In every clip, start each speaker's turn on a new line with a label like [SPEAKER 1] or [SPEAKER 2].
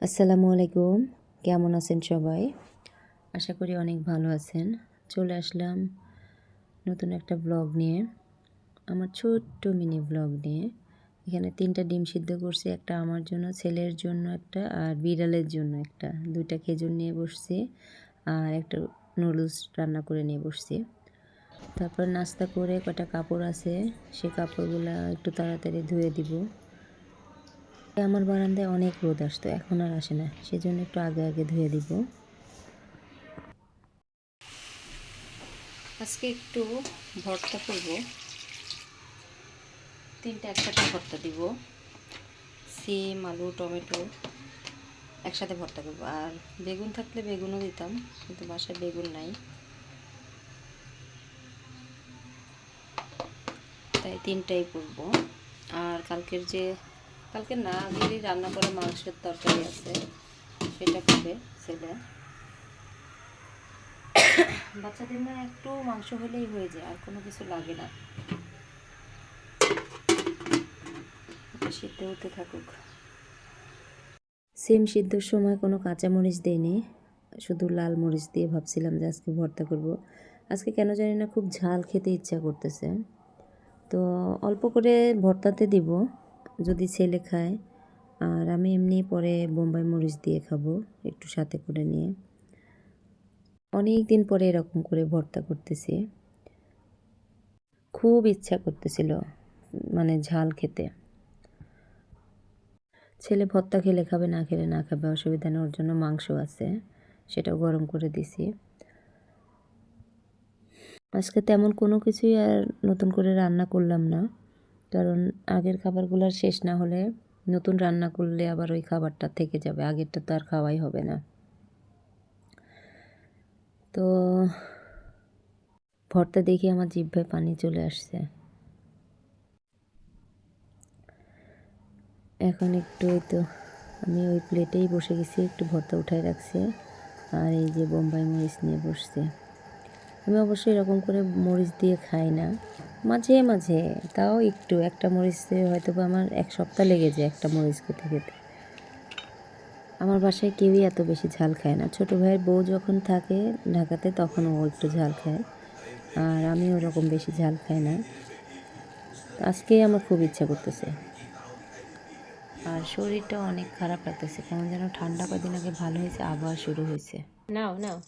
[SPEAKER 1] আসসালামু আলাইকুম, কেমন আছেন সবাই? আশা করি অনেক ভালো আছেন। চলে আসলাম নতুন একটা ব্লগ নিয়ে, আমার ছোট্ট মিনি ব্লগ নিয়ে। এখানে ৩টা ডিম সিদ্ধ করছি, একটা আমার জন্য, ছেলের জন্য একটা, আর বিড়ালের জন্য একটা। ২টা খেজুর নিয়ে বসছি, আর একটা নুডলস রান্না করে নিয়ে বসছি। তারপর নাস্তা করে কটা কাপড় আছে, সেই কাপড়গুলা একটু তাড়াতাড়ি ধুয়ে দিব। আমার বারান্দায় অনেক রোদ আসতো, এখন আর আসে না, সেজন্য একটু আগে আগে ধুয়ে দিব। আজকে একটু ভর্তা করব, 3টা একসাথে ভর্তা দিব। সিম, আলু, টমেটো একসাথে ভর্তা করব। আর বেগুন থাকলে বেগুনও দিতাম, কিন্তু বাসায় বেগুন নাই, তাই 3টাই করব। আর কালকে না আগেরই রান্না করা মাংসের তরকারি আছে, সেটা খাবে ছেলে। বাচ্চাদের না একটু মাংস হলেই হয়ে যায়, আর কোনো কিছু লাগে না। এটা সিদ্ধ হতে থাকুক। সিম সিদ্ধর সময় কোনো কাঁচামরিচ দিইনি, শুধু লাল মরিচ দিয়ে ভাবছিলাম যে আজকে ভর্তা করব। আজকে কেন জানি না খুব ঝাল খেতে ইচ্ছা করতেছে, তো অল্প করে ভর্তাতে দিব যদি ছেলে খায়। আর আমি এমনি পরে বোম্বাই মরিচ দিয়ে খাবো একটু সাথে করে নিয়ে। অনেক দিন পরে এরকম করে ভর্তা করতেছি, খুব ইচ্ছা করতেছিল মানে ঝাল খেতে। ছেলে ভর্তা খেলে খাবে, না খেলে না খাবে, অসুবিধা নেই। ওর জন্য মাংস আছে, সেটাও গরম করে দিছি। আজকে তেমন কোনো কিছুই আর নতুন করে রান্না করলাম না, কারণ আগের খাবারগুলো শেষ না হলে নতুন রান্না করলে আবার ওই খাবারটা থেকে যাবে, আগেরটা তো আর খাওয়াই হবে না। তো ভর্তা দেখে আমার জিহ্বায় পানি চলে আসছে। এখন একটু তো আমি ওই প্লেটেই বসে গেছি, একটু ভর্তা উঠায় রাখছি, আর এই যে বোম্বাই মরিচ নিয়ে বসছে। আমি অবশ্যই এরকম করে মরিচ দিয়ে খাই না, মাঝে মাঝে, তাও একটু। একটা মরিচে হয়তো বা আমার 1 সপ্তাহ লেগে যায় একটা মরিচ খেতে খেতে। আমার বাসায় কেউই এত বেশি ঝাল খায় না। ছোটো ভাইয়ের বউ যখন থাকে ঢাকাতে, তখন ও একটু ঝাল খায়, আর আমি ওরকম বেশি ঝাল খাই না। আজকে আমার খুব ইচ্ছা করতেছে, আর শরীরটা অনেক খারাপ লাগতেছে, কেমন যেন ঠান্ডা কদিন আগে ভালো হয়েছে, আবার শুরু হয়েছে। নাও নাও,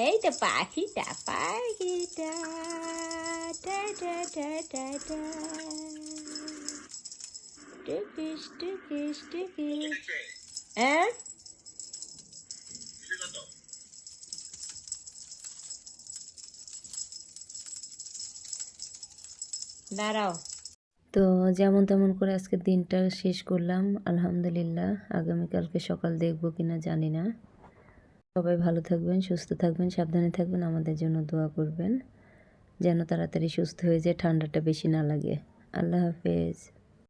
[SPEAKER 1] এই তো পাখিটা পাখিটা, টা টা টা টা টা, টুকিস টুকিস টুকিস। হ্যাঁ, দাঁড়াও। তো যেমন তেমন করে আজকে দিনটা শেষ করলাম, আলহামদুলিল্লাহ। আগামীকালকে সকাল দেখব কিনা জানি না। সবাই ভালো থাকবেন, সুস্থ থাকবেন, সাবধানে থাকবেন, আমাদের জন্য দোয়া করবেন যেন তাড়াতাড়ি সুস্থ হয়ে যায়, ঠান্ডাটা বেশি না লাগে। আল্লাহ হাফেজ।